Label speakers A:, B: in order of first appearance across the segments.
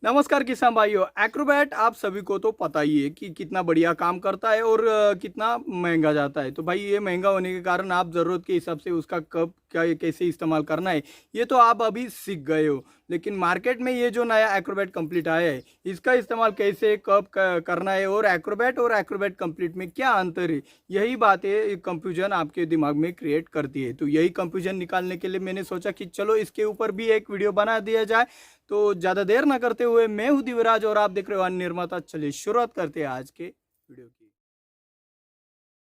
A: नमस्कार किसान भाइयों। एक्रोबैट आप सभी को तो पता ही है कि कितना बढ़िया काम करता है और कितना महंगा जाता है। तो भाई ये महंगा होने के कारण आप ज़रूरत के हिसाब से उसका कब क्या कैसे इस्तेमाल करना है ये तो आप अभी सीख गए हो। लेकिन मार्केट में ये जो नया एक्रोबैट कंप्लीट आया है इसका इस्तेमाल कैसे कब करना है और एक्रोबैट कंप्लीट में क्या अंतर है, यही बातें कंफ्यूजन आपके दिमाग में क्रिएट करती है। तो यही कंफ्यूजन निकालने के लिए मैंने सोचा कि चलो इसके ऊपर भी एक वीडियो बना दिया जाए। तो ज़्यादा देर ना करते हुए मैं हूं दिवराज और आप देख रहे हो अन्य निर्माता। चलिए शुरुआत करते हैं आज के वीडियो की।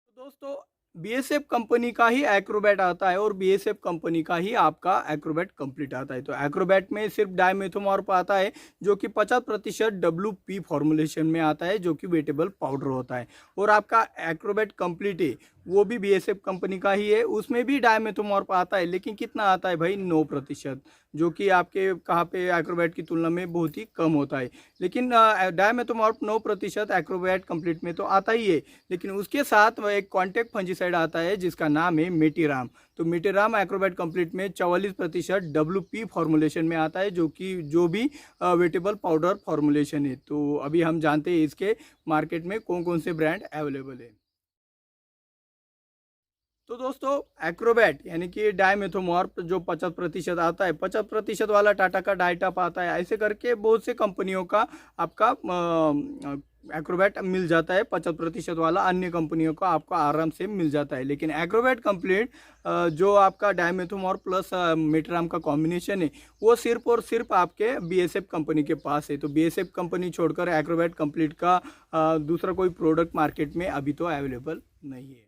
A: तो दोस्तों बीएसएफ कंपनी का ही एक्रोबैट आता है और बीएसएफ कंपनी का ही आपका एक्रोबैट कंप्लीट आता है। तो एक्रोबैट में सिर्फ डायमेथोमॉर्फ आता है जो कि 50% WP फॉर्मुलेशन में आता है, जो कि वेटेबल पाउडर होता है। और आपका एक्रोबैट कंप्लीट है वो भी बीएसएफ कंपनी का ही है, उसमें भी डायमेथोमॉर्फ आता है, लेकिन कितना आता है भाई 9%, जो कि आपके कहाँ पे एक्रोबैट की तुलना में बहुत ही कम होता है। लेकिन डायमेथोमॉर्फ 9% एक्रोबैट कंप्लीट में तो आता ही है, लेकिन उसके साथ वह एक कॉन्टैक्ट फंजीसाइड आता है जिसका नाम है मेटीराम। तो मेटीराम एक्रोबैट कंप्लीट में 44% WP फॉर्मुलेशन में आता है, जो भी वेटेबल पाउडर फॉर्मुलेशन है। तो अभी हम जानते हैं इसके मार्केट में कौन कौन से ब्रांड अवेलेबल है। तो दोस्तों एक्रोबैट यानी कि डायमेथोमॉर्फ जो 50% आता है, 50% वाला टाटा का डाइटअप आता है, ऐसे करके बहुत से कंपनियों का आपका एक्रोबैट मिल जाता है। 50% वाला अन्य कंपनियों का आपको आराम से मिल जाता है। लेकिन एक्रोबैट कंप्लीट जो आपका डायमेथोमॉर्फ प्लस मेटराम का कॉम्बिनेशन है वो सिर्फ और सिर्फ आपके बीएसएफ कंपनी के पास है। तो बीएसएफ कंपनी छोड़कर एक्रोबैट कंप्लीट का दूसरा कोई प्रोडक्ट मार्केट में अभी तो अवेलेबल नहीं है।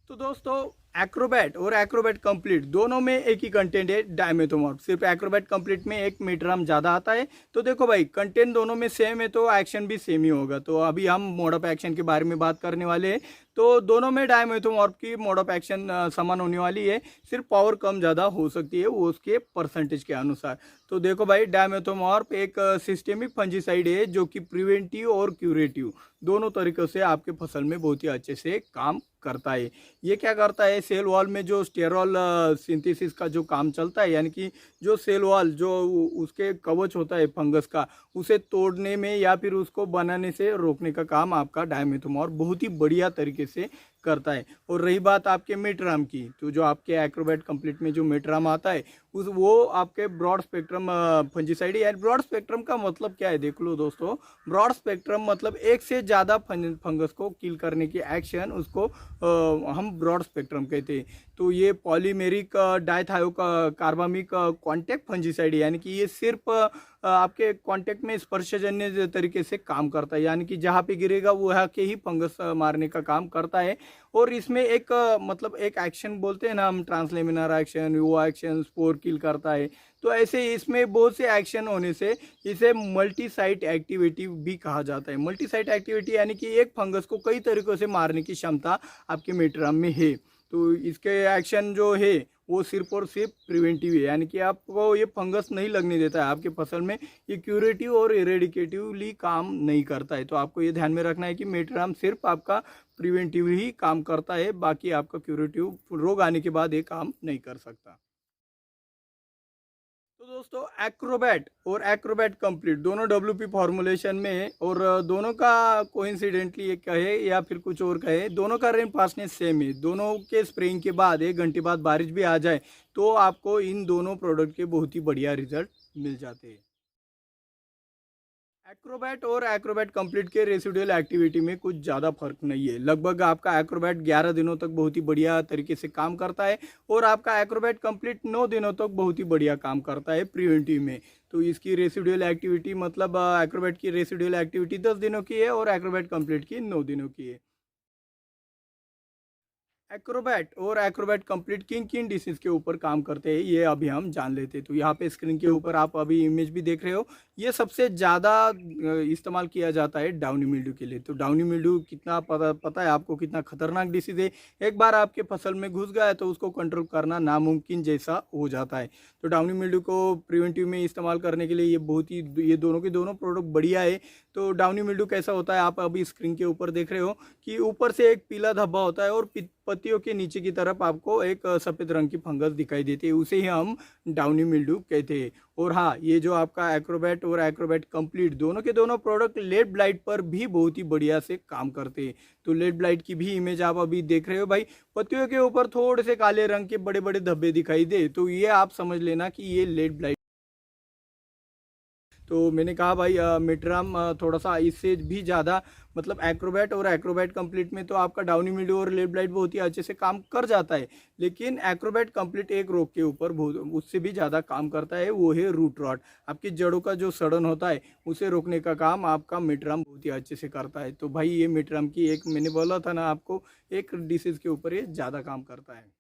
A: तो दोस्तों एक्रोबैट और एक्रोबैट कंप्लीट दोनों में एक ही कंटेंट है डायमेथोमॉर्फ। सिर्फ एक्रोबैट कंप्लीट में 1 मिलीग्राम ज़्यादा आता है। तो देखो भाई कंटेंट दोनों में सेम है तो एक्शन भी सेम ही होगा। तो अभी हम मोड ऑफ एक्शन के बारे में बात करने वाले हैं। तो दोनों में डायमेथोमॉर्फ की मोड ऑफ एक्शन समान होने वाली है, सिर्फ पावर कम ज़्यादा हो सकती है वो उसके परसेंटेज के अनुसार। तो देखो भाई डायमेथोमॉर्फ एक सिस्टेमिक फंजीसाइड है जो कि प्रिवेंटिव और क्यूरेटिव दोनों तरीक़ों से आपके फसल में बहुत ही अच्छे से काम करता है। ये क्या करता है, सेल वॉल में जो स्टेरॉल सिंथेसिस का जो काम चलता है, यानी कि जो सेल वॉल जो उसके कवच होता है फंगस का, उसे तोड़ने में या फिर उसको बनाने से रोकने का काम आपका डायमेथोमॉर्फ बहुत ही बढ़िया तरीके से करता है। और रही बात आपके मेटराम की, तो जो आपके एक्रोबैट कंप्लीट में जो मेटराम आता है उस वो आपके ब्रॉड स्पेक्ट्रम फंजीसाइड है। यार ब्रॉड स्पेक्ट्रम का मतलब क्या है देख लो दोस्तों। ब्रॉड स्पेक्ट्रम मतलब एक से ज़्यादा फंगस को किल करने की एक्शन, उसको हम ब्रॉड स्पेक्ट्रम कहते हैं। तो ये पॉलीमेरिक डाइथायो का कार्बामिक कॉन्टैक्ट फंजीसाइड है, यानी कि ये सिर्फ आपके कॉन्टैक्ट में स्पर्शजन्य तरीके से काम करता है, यानी कि जहाँ पे गिरेगा वो यहाँ के ही फंगस मारने का काम करता है। और इसमें एक मतलब एक एक्शन बोलते हैं ना हम, ट्रांसलेमिनार एक्शन, वो एक्शन स्पोर किल करता है। तो ऐसे इसमें बहुत से एक्शन होने से इसे मल्टी साइट एक्टिविटी भी कहा जाता है। मल्टी साइट एक्टिविटी यानी कि एक फंगस को कई तरीक़ों से मारने की क्षमता आपके मेटराम में है। तो इसके एक्शन जो है वो सिर्फ और सिर्फ प्रिवेंटिव है, यानी कि आपको ये फंगस नहीं लगने देता है आपके फसल में। ये क्यूरेटिव और इरेडिकेटिवली काम नहीं करता है। तो आपको ये ध्यान में रखना है कि मेटराम सिर्फ आपका प्रिवेंटिव ही काम करता है, बाकी आपका क्यूरेटिव रोग आने के बाद ये काम नहीं कर सकता। तो दोस्तों एक्रोबैट और एक्रोबैट कंप्लीट दोनों WP फॉर्मुलेशन में है और दोनों का कोइंसिडेंटली ये कहे या फिर कुछ और कहे, दोनों का रेन पासनेस सेम है। दोनों के स्प्रेइंग के बाद 1 घंटे बाद बारिश भी आ जाए तो आपको इन दोनों प्रोडक्ट के बहुत ही बढ़िया रिजल्ट मिल जाते हैं। एक्रोबैट और एक्रोबैट कंप्लीट के रेसिडुअल एक्टिविटी में कुछ ज़्यादा फर्क नहीं है। लगभग आपका एक्रोबैट 11 दिनों तक बहुत ही बढ़िया तरीके से काम करता है और आपका एक्रोबैट कंप्लीट 9 दिनों तक बहुत ही बढ़िया काम करता है प्रिवेंटिव में। तो इसकी रेसिडुअल एक्टिविटी मतलब एक्रोबैट की रेसिडुअल एक्टिविटी 10 दिनों की है और एक्रोबैट कंप्लीट की 9 दिनों की है। एक्रोबैट और एक्रोबैट कंप्लीट किन किन डिसीज के ऊपर काम करते हैं ये अभी हम जान लेते हैं। तो यहाँ पे स्क्रीन के ऊपर आप अभी इमेज भी देख रहे हो, ये सबसे ज़्यादा इस्तेमाल किया जाता है डाउनी मिल्ड्यू के लिए। तो डाउनी मिल्ड्यू कितना पता है आपको, कितना खतरनाक डिसीज है। एक बार आपके फसल में घुस गया है तो उसको कंट्रोल करना नामुमकिन जैसा हो जाता है। तो डाउनी मिल्ड्यू को प्रिवेंटिव में इस्तेमाल करने के लिए ये बहुत ही, ये दोनों के दोनों प्रोडक्ट बढ़िया है। तो डाउनी मिल्ड्यू कैसा होता है आप अभी स्क्रीन के ऊपर देख रहे हो कि ऊपर से एक पीला धब्बा होता है और पत्तियों के नीचे की तरफ आपको एक सफ़ेद रंग की फंगस दिखाई देती है, उसे ही हम डाउनी मिल्ड्यू कहते हैं। और हाँ, ये जो आपका एक्रोबैट और एक्रोबैट कंप्लीट दोनों के दोनों प्रोडक्ट लेड ब्लाइट पर भी बहुत ही बढ़िया से काम करते हैं। तो लेड ब्लाइट की भी इमेज आप अभी देख रहे हो भाई, पत्तियों के ऊपर थोड़े से काले रंग के बड़े बड़े धब्बे दिखाई दे, तो ये आप समझ लेना कि ये लेड ब्लाइट। तो मैंने कहा भाई मिटराम थोड़ा सा इससे भी ज़्यादा, मतलब एक्रोबैट और एक्रोबैट कंप्लीट में तो आपका डाउनी मिल्ड्यू और लेड ब्लाइट बहुत ही अच्छे से काम कर जाता है, लेकिन एक्रोबैट कंप्लीट एक रोग के ऊपर बहुत उससे भी ज़्यादा काम करता है, वो है रूट रॉट। आपकी जड़ों का जो सड़न होता है उसे रोकने का काम आपका मिटराम बहुत ही अच्छे से करता है। तो भाई ये मिटराम की एक, मैंने बोला था ना आपको, एक डिसीज़ के ऊपर ये ज़्यादा काम करता है।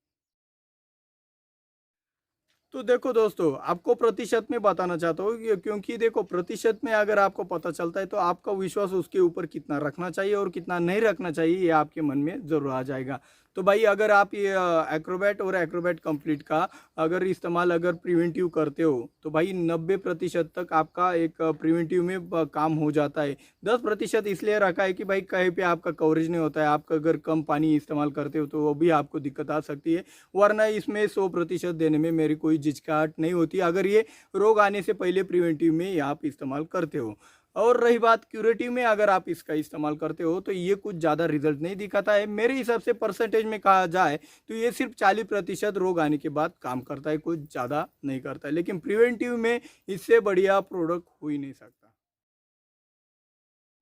A: तो देखो दोस्तों, आपको प्रतिशत में बताना चाहता हूँ क्योंकि देखो प्रतिशत में अगर आपको पता चलता है तो आपका विश्वास उसके ऊपर कितना रखना चाहिए और कितना नहीं रखना चाहिए ये आपके मन में ज़रूर आ जाएगा। तो भाई अगर आप ये एक्रोबैट और एक्रोबैट कंप्लीट का अगर इस्तेमाल अगर प्रिवेंटिव करते हो तो भाई 90% तक आपका एक प्रिवेंटिव में काम हो जाता है। 10% इसलिए रखा है कि भाई कहीं पे आपका कवरेज नहीं होता है, आप अगर कम पानी इस्तेमाल करते हो तो वो भी आपको दिक्कत आ सकती है, वरना इसमें 100% देने में मेरी कोई झिझकाहट नहीं होती अगर ये रोग आने से पहले प्रिवेंटिव में आप इस्तेमाल करते हो। और रही बात क्यूरेटिव में, अगर आप इसका इस्तेमाल करते हो तो ये कुछ ज़्यादा रिजल्ट नहीं दिखाता है मेरे हिसाब से। परसेंटेज में कहा जाए तो ये सिर्फ 40% रोग आने के बाद काम करता है, कुछ ज़्यादा नहीं करता है, लेकिन प्रिवेंटिव में इससे बढ़िया प्रोडक्ट हो ही नहीं सकता।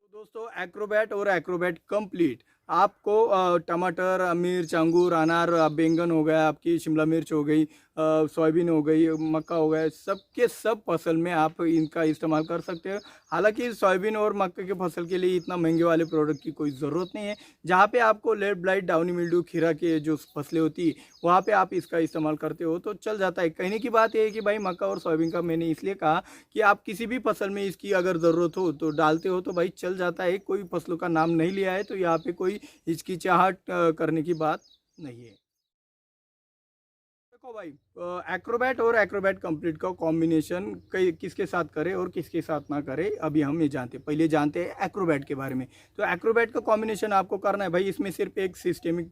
A: तो दोस्तों एक्रोबैट और एक्रोबैट कंप्लीट आपको टमाटर, मिर्च, अंगूर, अनार, बैंगन हो गया, आपकी शिमला मिर्च हो गई, सोयाबीन हो गई, मक्का हो गया, सबके सब फसल में आप इनका इस्तेमाल कर सकते हो। हालांकि सोयाबीन और मक्के के फसल के लिए इतना महंगे वाले प्रोडक्ट की कोई ज़रूरत नहीं है। जहाँ पे आपको लेड ब्लाइट, डाउनी मिल्ड्यू, खीरा के जो फसलें होती है वहाँ पे आप इसका इस्तेमाल करते हो तो चल जाता है। कहने की बात यह है कि भाई मक्का और सोयाबीन का मैंने इसलिए कहा कि आप किसी भी फसल में इसकी अगर ज़रूरत हो तो डालते हो तो भाई चल जाता है। कोई फसलों का नाम नहीं लिया है तो यहाँ पे कोई हिचकिचाहट करने की बात नहीं है। देखो भाई, एक्रोबैट और एक्रोबैट कंप्लीट का कॉम्बिनेशन किसके साथ करें और किसके साथ ना करें अभी हम ये जानते हैं। पहले जानते हैं एक्रोबैट के बारे में। तो एक्रोबैट का कॉम्बिनेशन आपको करना है भाई, इसमें सिर्फ एक सिस्टेमिक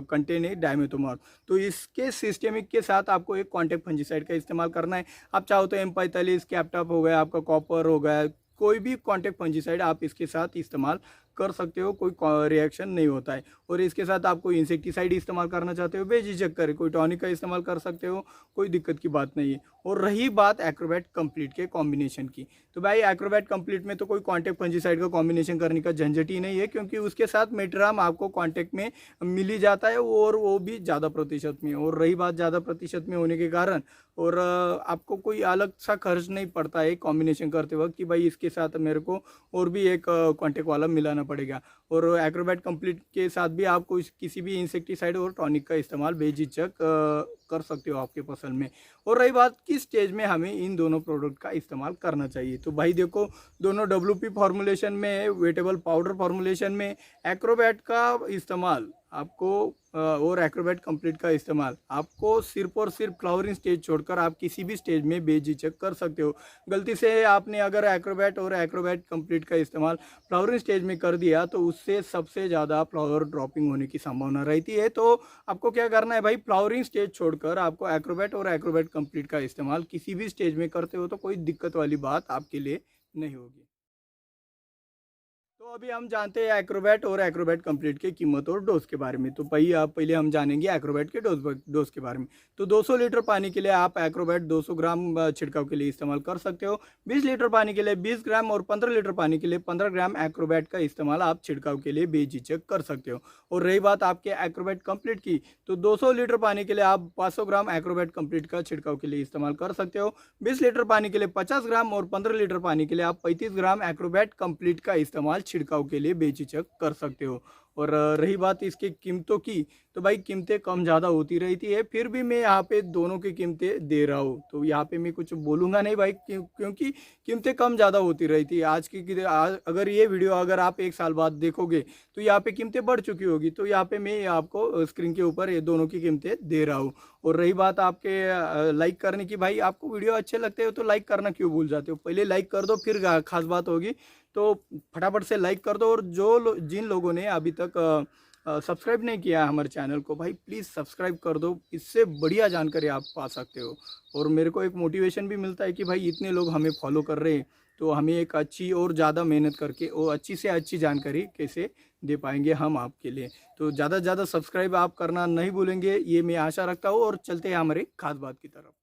A: कंटेन है डायमेथोमॉर्फ, तो इसके सिस्टेमिक के साथ आपको एक कॉन्टैक्ट फंजीसाइड का इस्तेमाल करना है। आप चाहो तो M45, कैप्टॉप हो गया, आपका कॉपर हो गया, कोई भी कॉन्टैक्ट फंजीसाइड आप इसके साथ इस्तेमाल कर सकते हो, कोई रिएक्शन नहीं होता है। और इसके साथ आप कोई इंसेक्टिसाइड इस्तेमाल करना चाहते हो बेझिझक करें, कोई टॉनिक का इस्तेमाल कर सकते हो, कोई दिक्कत की बात नहीं है। और रही बात एक्रोबैट कंप्लीट के कॉम्बिनेशन की, तो भाई एक्रोबैट कंप्लीट में तो कोई कॉन्टैक्ट फंजीसाइड का कॉम्बिनेशन करने का झंझट ही नहीं है, क्योंकि उसके साथ मेट्राम आपको कॉन्टैक्ट में मिल ही जाता है और वो भी ज़्यादा प्रतिशत में। और रही बात ज़्यादा प्रतिशत में होने के कारण, और आपको कोई अलग सा खर्च नहीं पड़ता है कॉम्बिनेशन करते वक्त कि भाई इसके साथ मेरे को और भी एक कॉन्टैक्ट वाला मिलाना पड़ेगा। और एक्रोबैट कंप्लीट के साथ भी आपको किसी भी इंसेक्टिसाइड और टॉनिक का इस्तेमाल बेझिझक कर सकते हो आपके फसल में। और रही बात किस स्टेज में हमें इन दोनों प्रोडक्ट का इस्तेमाल करना चाहिए, तो भाई देखो दोनों WP फॉर्मुलेशन में, वेटेबल पाउडर फॉर्मुलेशन में एक्रोबैट का इस्तेमाल आपको और एक्रोबैट कंप्लीट का इस्तेमाल आपको सिर्फ और सिर्फ फ्लावरिंग स्टेज छोड़कर आप किसी भी स्टेज में बेझिझक कर सकते हो। गलती से आपने अगर एक्रोबैट और एक्रोबैट कंप्लीट का इस्तेमाल फ्लावरिंग स्टेज में कर दिया तो उससे सबसे ज़्यादा फ्लावर ड्रॉपिंग होने की संभावना रहती है। तो आपको क्या करना है भाई, फ्लावरिंग स्टेज छोड़कर आपको एक्रोबैट और एक्रोबैट कंप्लीट का इस्तेमाल किसी भी स्टेज में करते हो तो कोई दिक्कत वाली बात आपके लिए नहीं होगी। तो अभी हम जानते हैं एक्रोबैट और एक्रोबैट कंप्लीट की कीमत और डोज के बारे में। तो भाई आप पहले हम जानेंगे एक्रोबैट के डोज के बारे में। तो 200 लीटर पानी के लिए आप एक्रोबैट 200 ग्राम छिड़काव के लिए इस्तेमाल कर सकते हो। 20 लीटर पानी के लिए 20 ग्राम और 15 लीटर पानी के लिए 15 ग्राम एक्रोबैट का इस्तेमाल आप छिड़काव के लिए बेझिझक कर सकते हो। और रही बात आपके एक्रोबैट कंप्लीट की, तो 200 लीटर पानी के लिए आप 500 ग्राम एक्रोबैट कंप्लीट का छिड़काव के लिए इस्तेमाल कर सकते हो। 20 लीटर पानी के लिए 50 ग्राम और 15 लीटर पानी के लिए आप 35 ग्राम एक्रोबैट कंप्लीट का इस्तेमाल छिड़काव के लिए बेझिझक कर सकते हो। और रही बात इसकी कीमतों की, तो भाई कीमतें कम ज़्यादा होती रहती है, फिर भी मैं यहाँ पे दोनों की कीमतें दे रहा हूँ। तो यहाँ पे मैं कुछ बोलूँगा नहीं भाई, क्योंकि कीमतें कम ज़्यादा होती रहती है। अगर ये वीडियो अगर आप 1 साल बाद देखोगे तो यहाँ पे कीमतें बढ़ चुकी होगी। तो यहाँ पे मैं आपको स्क्रीन के ऊपर ये दोनों की कीमतें दे रहा हूँ। और रही बात आपके लाइक करने की, भाई आपको वीडियो अच्छे लगते हो तो लाइक करना क्यों भूल जाते हो, पहले लाइक कर दो फिर खास बात होगी। तो फटाफट से लाइक कर दो। और जिन लोगों ने अभी तक सब्सक्राइब नहीं किया है हमारे चैनल को, भाई प्लीज़ सब्सक्राइब कर दो, इससे बढ़िया जानकारी आप पा सकते हो। और मेरे को एक मोटिवेशन भी मिलता है कि भाई इतने लोग हमें फॉलो कर रहे हैं, तो हमें एक अच्छी और ज़्यादा मेहनत करके और अच्छी से अच्छी जानकारी कैसे दे पाएंगे हम आपके लिए। तो ज़्यादा से ज़्यादा सब्सक्राइब आप करना नहीं भूलेंगे, ये मैं आशा रखता हूँ। और चलते हैं हमारे खास बात की तरफ।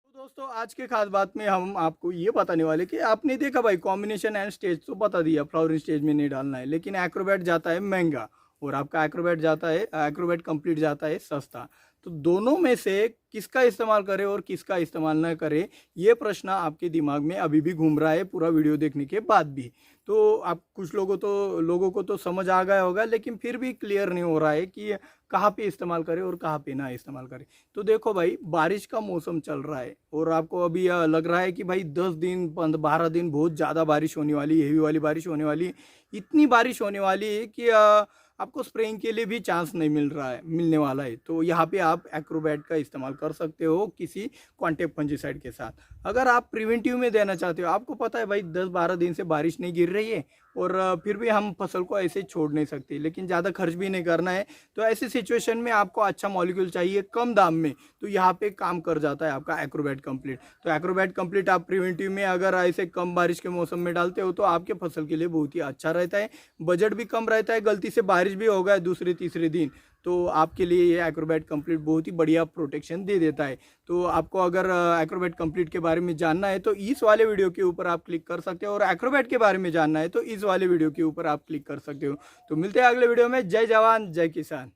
A: तो दोस्तों आज के खास बात में हम आपको ये बताने वाले कि आपने देखा भाई कॉम्बिनेशन एंड स्टेज तो बता दिया, फ्लावरिंग स्टेज में नहीं डालना है, लेकिन एक्रोबैट जाता है महंगा और आपका एक्रोबैट जाता है, एक्रोबैट कंप्लीट जाता है सस्ता। तो दोनों में से किसका इस्तेमाल करें और किसका इस्तेमाल न करें, ये प्रश्न आपके दिमाग में अभी भी घूम रहा है पूरा वीडियो देखने के बाद भी। तो आप कुछ लोगों को तो समझ आ गया होगा, लेकिन फिर भी क्लियर नहीं हो रहा है कि कहाँ पे इस्तेमाल करें और कहाँ पे ना इस्तेमाल करें। तो देखो भाई, बारिश का मौसम चल रहा है और आपको अभी लग रहा है कि भाई 10 दिन 12 दिन बहुत ज़्यादा बारिश होने वाली, हेवी वाली बारिश होने वाली, इतनी बारिश होने वाली है कि आपको स्प्रेइंग के लिए भी चांस नहीं मिलने वाला है। तो यहाँ पे आप एक्रोबैट का इस्तेमाल कर सकते हो किसी कॉन्टेक्ट फंजीसाइड के साथ। अगर आप प्रिवेंटिव में देना चाहते हो, आपको पता है भाई 10-12 दिन से बारिश नहीं गिर रही है और फिर भी हम फसल को ऐसे छोड़ नहीं सकते, लेकिन ज़्यादा खर्च भी नहीं करना है, तो ऐसी सिचुएशन में आपको अच्छा मॉलिक्यूल चाहिए कम दाम में, तो यहाँ पे काम कर जाता है आपका एक्रोबैट कंप्लीट। तो एक्रोबैट कंप्लीट आप प्रिवेंटिव में अगर ऐसे कम बारिश के मौसम में डालते हो तो आपके फसल के लिए बहुत ही अच्छा रहता है, बजट भी कम रहता है, गलती से बारिश भी हो गया दूसरे तीसरे दिन तो आपके लिए ये एक्रोबैट कंप्लीट बहुत ही बढ़िया प्रोटेक्शन दे देता है। तो आपको अगर एक्रोबैट कंप्लीट के बारे में जानना है तो इस वाले वीडियो के ऊपर आप क्लिक कर सकते हो, और एक्रोबैट के बारे में जानना है तो इस वाले वीडियो के ऊपर आप क्लिक कर सकते हो। तो मिलते हैं अगले वीडियो में। जय जवान जय किसान।